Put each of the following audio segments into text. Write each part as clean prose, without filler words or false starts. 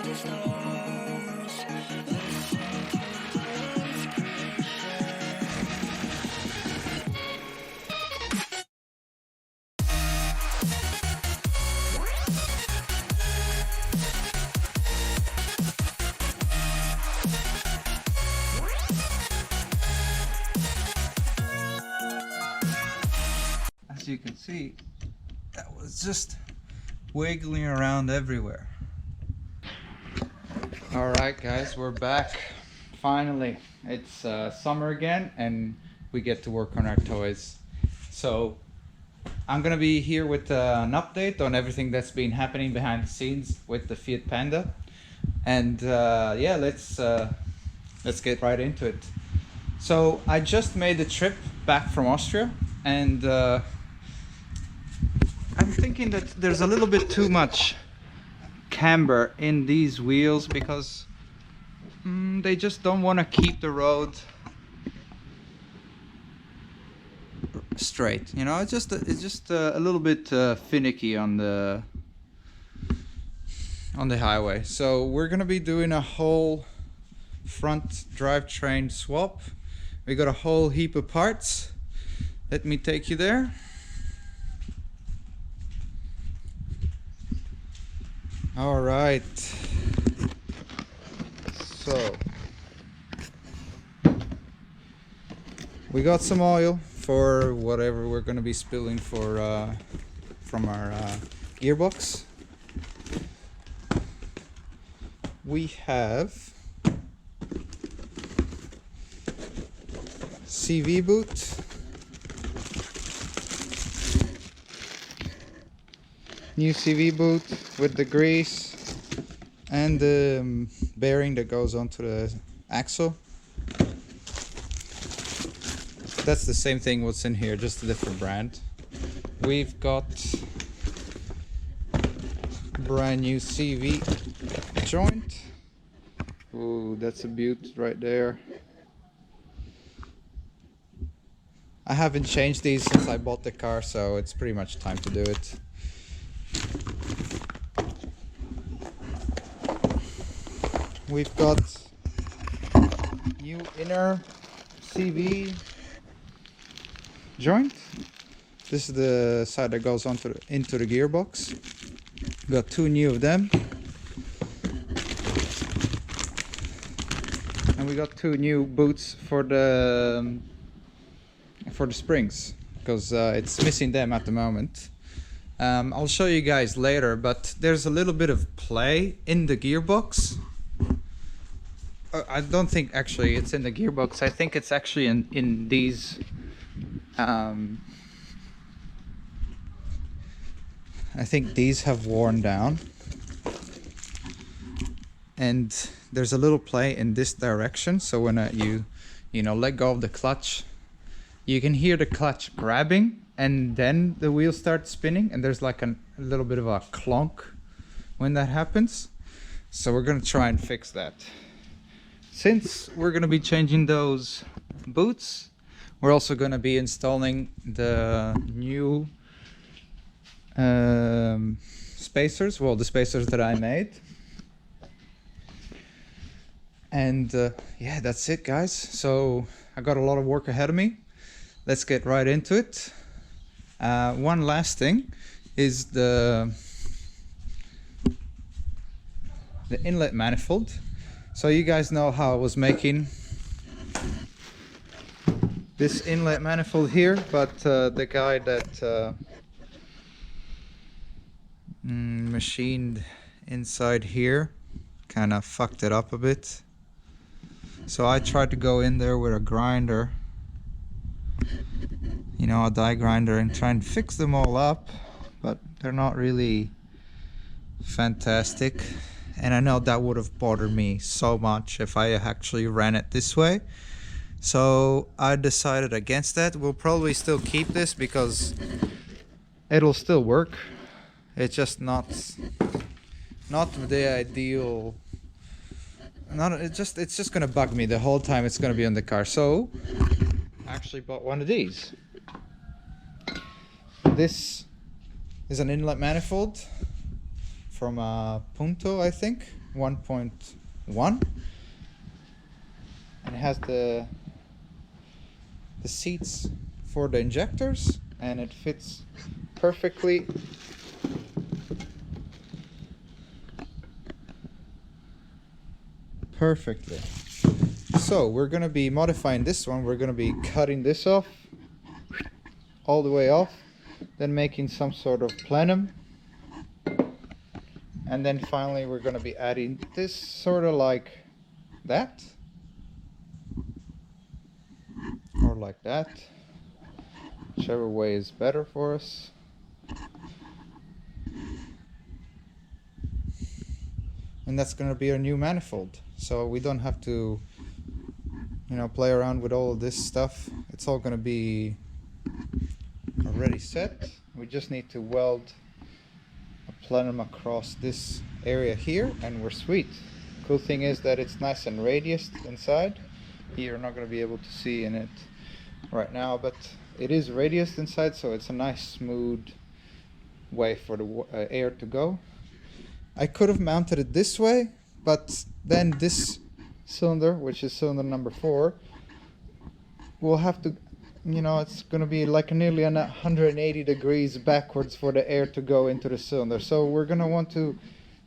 As you can see, that was just wiggling around everywhere. Alright guys, we're back. Finally, it's summer again and we get to work on our toys. So I'm gonna be here with an update on everything that's been happening behind the scenes with the Fiat Panda. And yeah, let's get right into it. So I just made the trip back from Austria, and I'm thinking that there's a little bit too much camber in these wheels because they just don't want to keep the road straight. You know, it's just a little bit finicky on the highway. So we're gonna be doing a whole front drivetrain swap. We got a whole heap of parts. Let me take you there. All right, so we got some oil for whatever we're going to be spilling for from our gearbox. We have CV boot, new CV boot with the grease and the bearing that goes onto the axle. That's the same thing what's in here, just a different brand. We've got brand new CV joint. Ooh, that's a beaut right there. I haven't changed these since I bought the car, so it's pretty much time to do it. We've got new inner CV joint. This is the side that goes into the gearbox. We've got two new of them. And we got two new boots for the springs, because it's missing them at the moment. I'll show you guys later, but there's a little bit of play in the gearbox. I don't think actually it's in the gearbox. I think it's actually in these I think these have worn down, and there's a little play in this direction. So when you know, let go of the clutch, you can hear the clutch grabbing, and then the wheel starts spinning, and there's like a little bit of a clonk when that happens. So we're gonna try and fix that. Since we're gonna be changing those boots, we're also gonna be installing the new spacers, well, the spacers that I made. And yeah, that's it guys. So I got a lot of work ahead of me. Let's get right into it. One last thing is the inlet manifold. So you guys know how I was making this inlet manifold here, but the guy that machined inside here kind of fucked it up a bit. So I tried to go in there with a grinder, you know, a die grinder, and try and fix them all up, but they're not really fantastic. And I know that would have bothered me so much if I actually ran it this way. So I decided against that. We'll probably still keep this because it'll still work. It's just not the ideal. It's just gonna bug me the whole time it's gonna be on the car. So I actually bought one of these. This is an inlet manifold from Punto, I think. 1.1, and it has the seats for the injectors, and it fits perfectly. So we're going to be modifying this one. We're going to be cutting this off, all the way off, then making some sort of plenum, and then finally we're going to be adding this sort of like that, or like that, whichever way is better for us. And that's going to be our new manifold, so we don't have to, you know, play around with all of this stuff. It's all going to be already set. We just need to weld a plenum across this area here, and we're sweet. Cool thing is that it's nice and radiused inside. You're not going to be able to see in it right now, but it is radiused inside, so it's a nice smooth way for the air to go. I could have mounted it this way, but then this cylinder, which is cylinder number 4, will have to, you know, it's going to be like nearly 180 degrees backwards for the air to go into the cylinder. So we're going to want to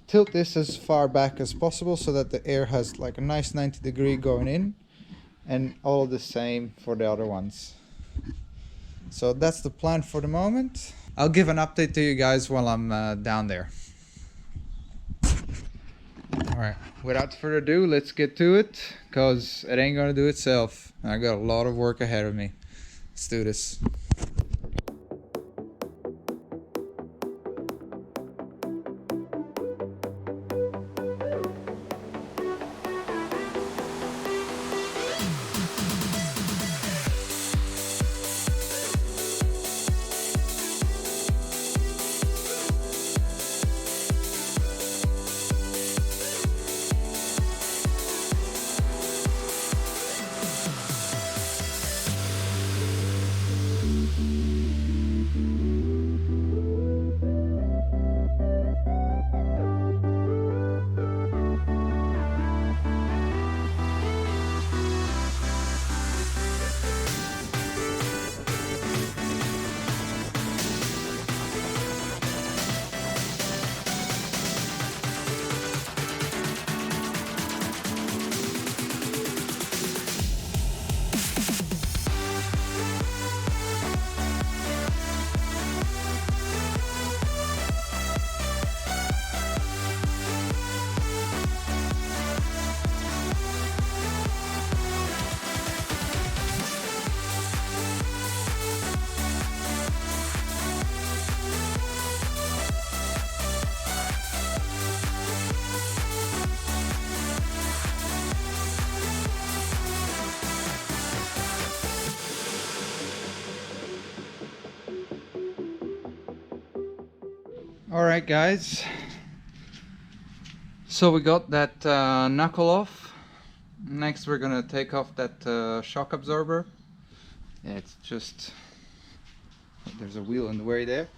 tilt this as far back as possible so that the air has like a nice 90 degree going in, and all the same for the other ones. So that's the plan for the moment. I'll give an update to you guys while I'm down there. Alright, without further ado, let's get to it, because it ain't gonna do itself. I got a lot of work ahead of me. Let's do this. Alright guys, so we got that knuckle off. Next we're gonna take off that shock absorber. Yeah, it's just, there's a wheel in the way there.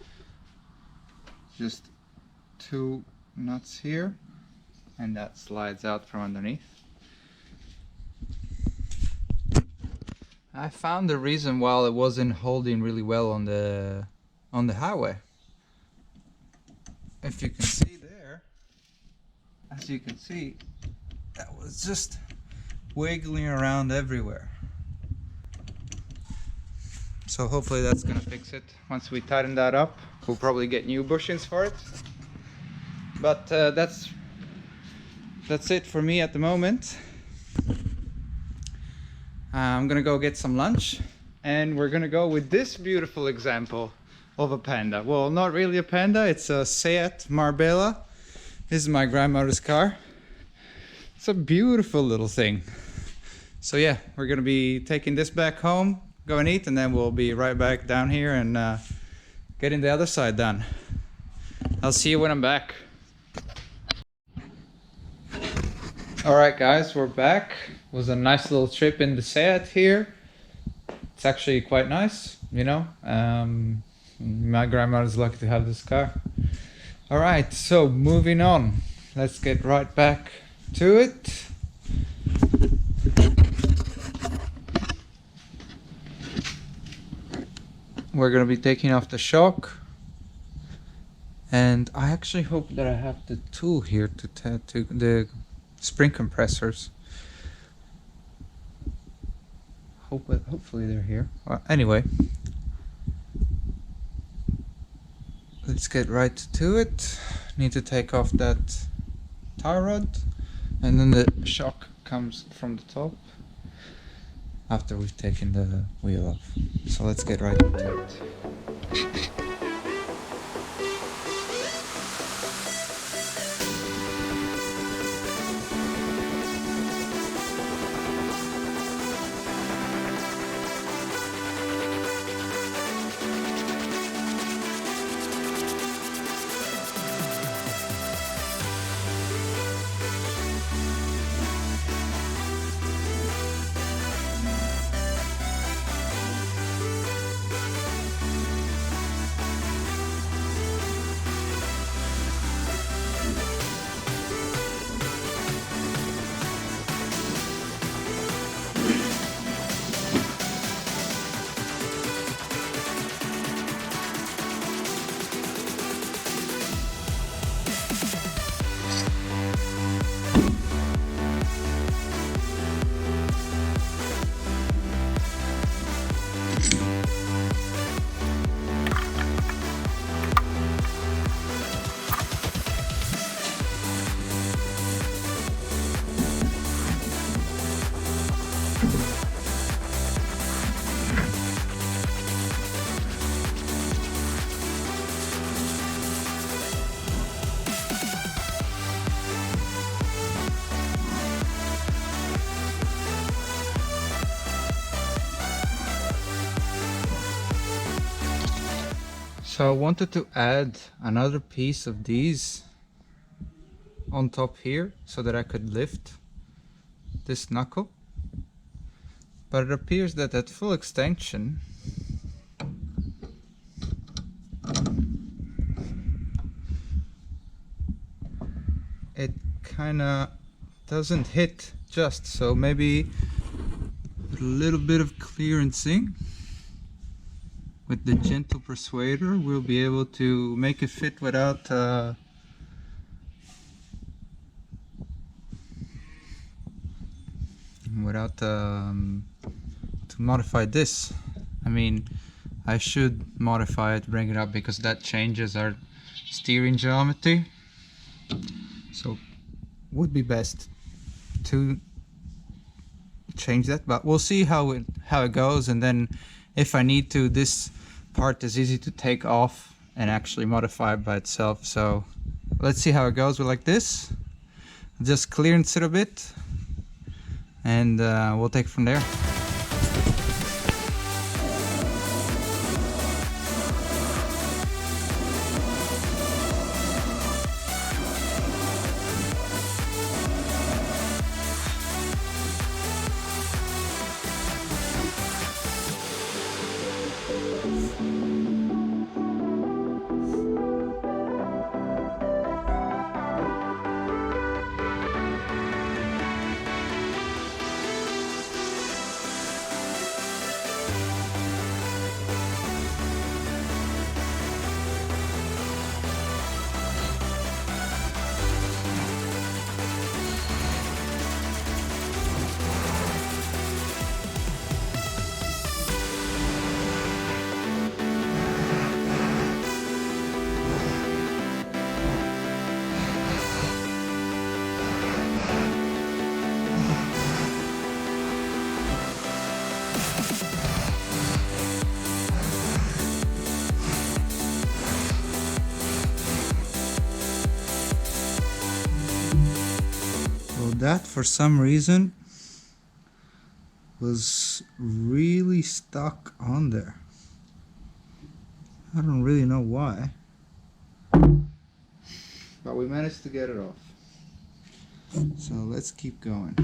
Just 2 nuts here, and that slides out from underneath. I found the reason why it wasn't holding really well on the highway. If you can see there, as you can see, that was just wiggling around everywhere. So hopefully that's gonna fix it. Once we tighten that up, we'll probably get new bushings for it. But that's it for me at the moment. I'm gonna go get some lunch, and we're gonna go with this beautiful example of a Panda. Well, not really a Panda, it's a Fiat Marbella. This is my grandmother's car. It's a beautiful little thing. So yeah, we're gonna be taking this back home, go and eat, and then we'll be right back down here and getting the other side done. I'll see you when I'm back. Alright guys, we're back. It was a nice little trip in the Fiat here. It's actually quite nice, you know. My grandmother's lucky to have this car. Alright, so moving on. let's get right back to it. We're gonna be taking off the shock, and I actually hope that I have the tool here to the spring compressors. Hopefully they're here. Well, anyway, let's get right to it. Need to take off that tie rod, and then the shock comes from the top after we've taken the wheel off. So let's get right into it. So I wanted to add another piece of these on top here so that I could lift this knuckle, but it appears that at full extension it kinda doesn't hit just, so maybe a little bit of clearancing with the gentle persuader we'll be able to make it fit without to modify this. I mean, I should modify it, bring it up, because that changes our steering geometry, so would be best to change that, but we'll see how it goes. And then if I need to, this part is easy to take off and actually modify by itself. So let's see how it goes with like this. Just clearance it a bit, and we'll take it from there. That for some reason was really stuck on there. I don't really know why, but we managed to get it off. So let's keep going.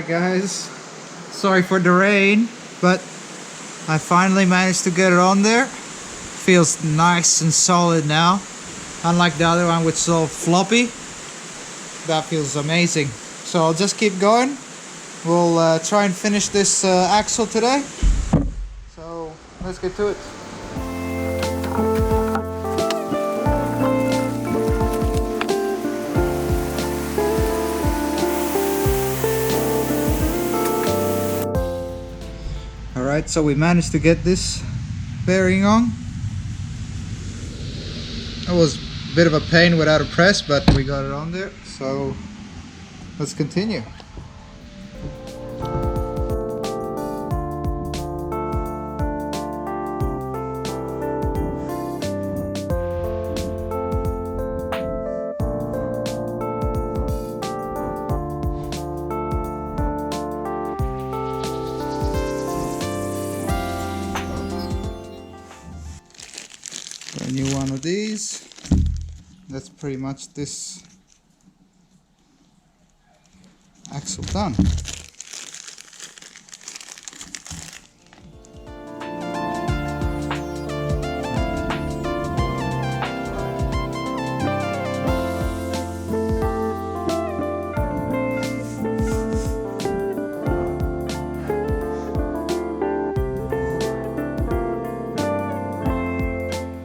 Alright guys, sorry for the rain, but I finally managed to get it on there. Feels nice and solid now, unlike the other one which is all floppy. That feels amazing. So I'll just keep going. We'll try and finish this axle today. So let's get to it. Alright, so we managed to get this bearing on. It was a bit of a pain without a press, but we got it on there. So let's continue. A new one of these. That's pretty much this axle done.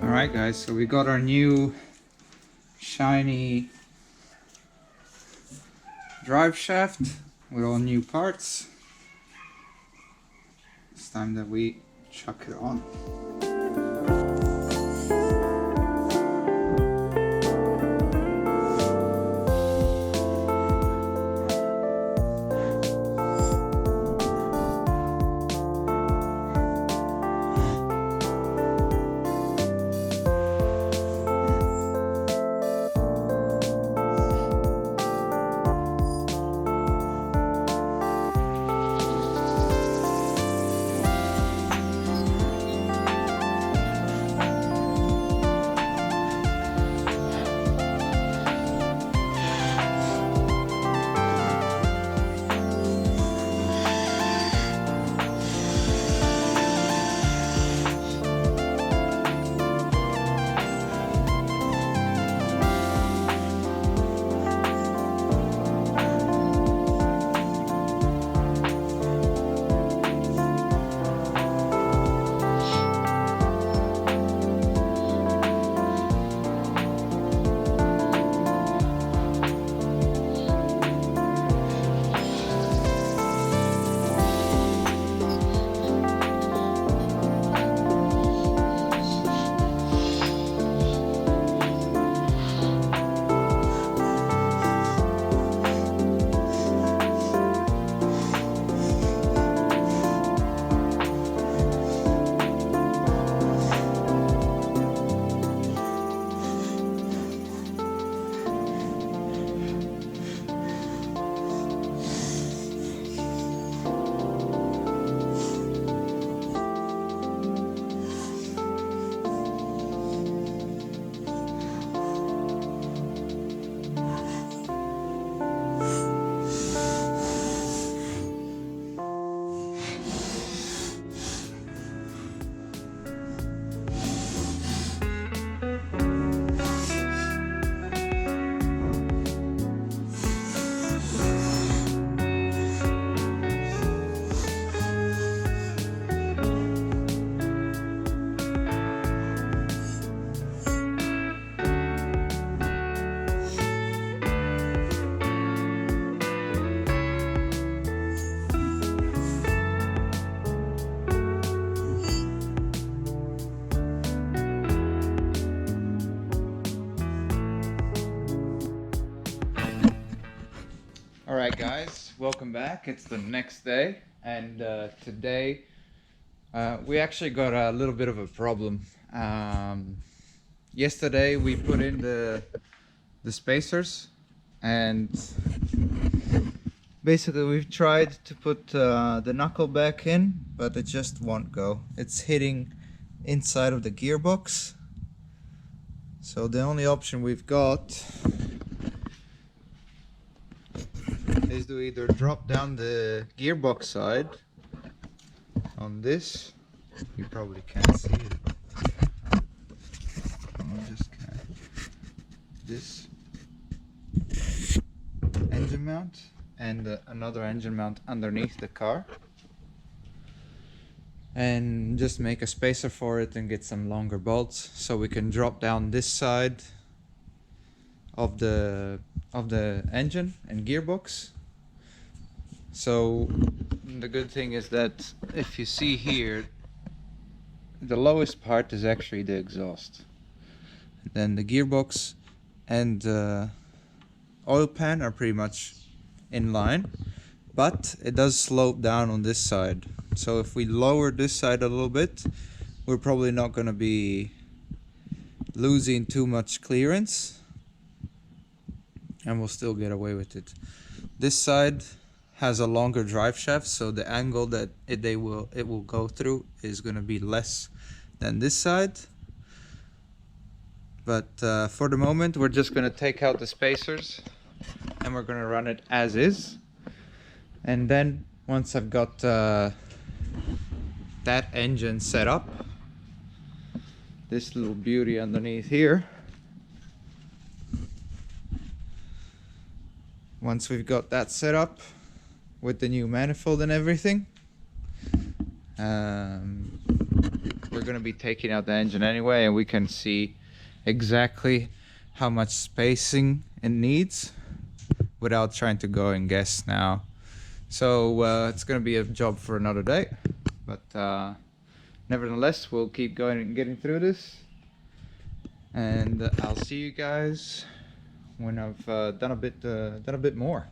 Alright guys, so we got our new shiny drive shaft with all new parts. It's time that we chuck it on. Alright guys, welcome back. It's the next day, and today we actually got a little bit of a problem. Yesterday we put in the spacers, and basically we've tried to put the knuckle back in, but it just won't go. It's hitting inside of the gearbox. So the only option we've got is to either drop down the gearbox side on this. You probably can't see it. I just can't. This engine mount and another engine mount underneath the car, and just make a spacer for it and get some longer bolts so we can drop down this side of the engine and gearbox. So the good thing is that if you see here, the lowest part is actually the exhaust. Then the gearbox and oil pan are pretty much in line, but it does slope down on this side. So if we lower this side a little bit, we're probably not going to be losing too much clearance, and we'll still get away with it. This side has a longer drive shaft, so the angle that it will go through is going to be less than this side. But for the moment, we're just going to take out the spacers and we're going to run it as is. And then once I've got that engine set up, this little beauty underneath here, once we've got that set up with the new manifold and everything, we're going to be taking out the engine anyway, and we can see exactly how much spacing it needs without trying to go and guess now. So it's going to be a job for another day, but nevertheless, we'll keep going and getting through this, and I'll see you guys when I've done a bit more.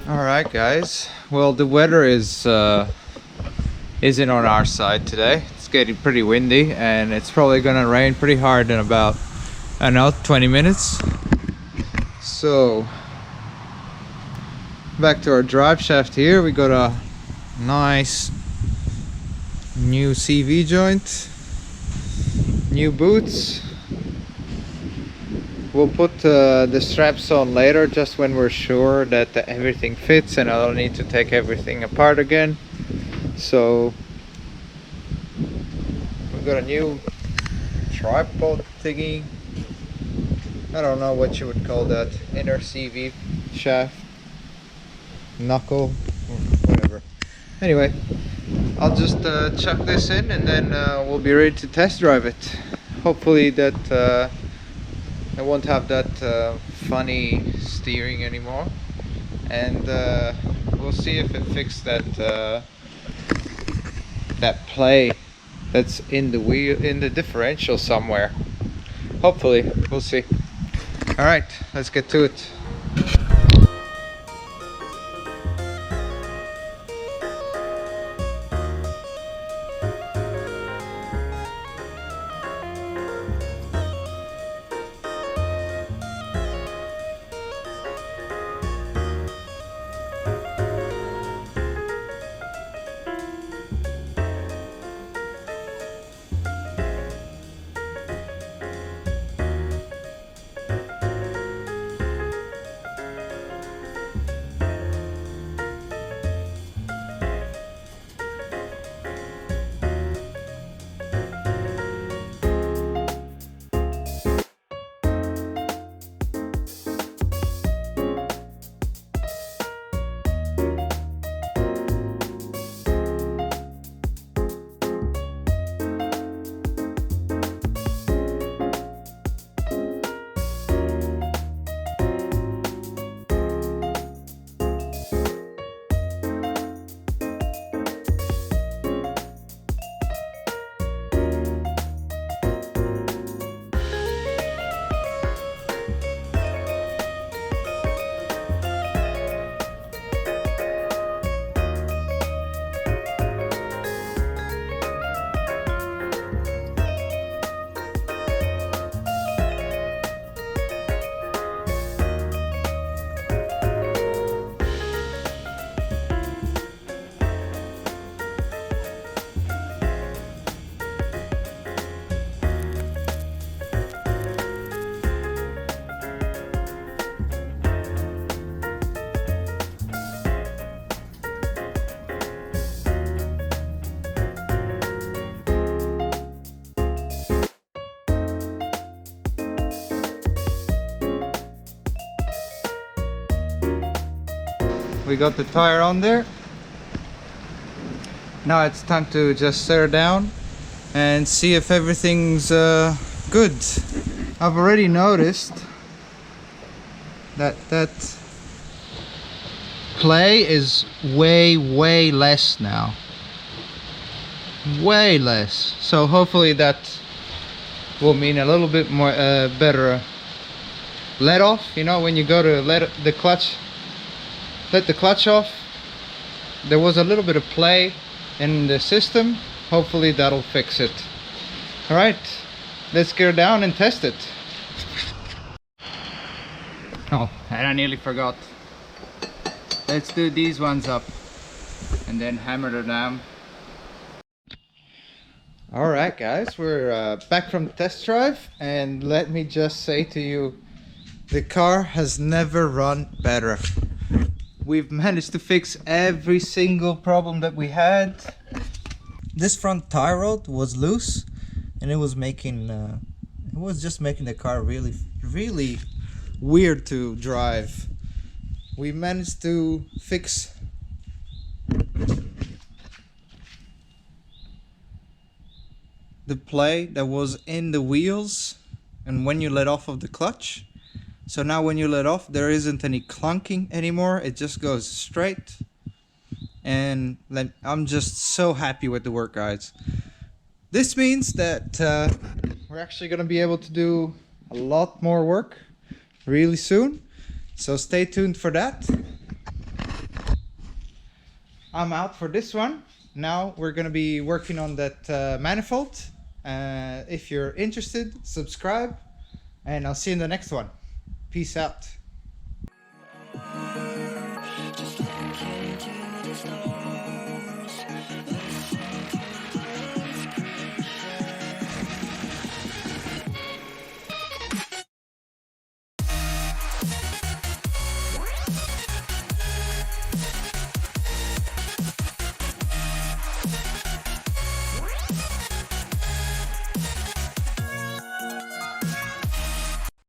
Alright guys, well the weather isn't on our side today. It's getting pretty windy and it's probably gonna rain pretty hard in about, I don't know, 20 minutes. So back to our drive shaft here, we got a nice New CV joint, new boots. We'll put the straps on later, just when we're sure that everything fits and I don't need to take everything apart again. So we've got a new tripod thingy. I don't know what you would call that. Inner CV shaft, knuckle, or whatever. Anyway, I'll just chuck this in and then we'll be ready to test drive it. Hopefully that I won't have that funny steering anymore, and we'll see if it fixed that that play that's in the wheel, in the differential somewhere. Hopefully, we'll see. All right, let's get to it. We got the tire on there. Now it's time to just set her down and see if everything's good. I've already noticed that play is way less now. Way less. So hopefully that will mean a little bit more better let off. You know, when you go to let the clutch off, there was a little bit of play in the system. Hopefully that'll fix it. All right, let's get her down and test it. Oh, and I nearly forgot. Let's do these ones up and then hammer them down. All right, guys, we're back from the test drive, and let me just say to you, the car has never run better. We've managed to fix every single problem that we had. This front tie rod was loose, and it was just making the car really weird to drive. We managed to fix the play that was in the wheels and when you let off of the clutch. So now when you let off, there isn't any clunking anymore. It just goes straight. And I'm just so happy with the work, guys. This means that we're actually going to be able to do a lot more work really soon. So stay tuned for that. I'm out for this one. Now we're going to be working on that manifold. If you're interested, subscribe. And I'll see you in the next one. Peace out.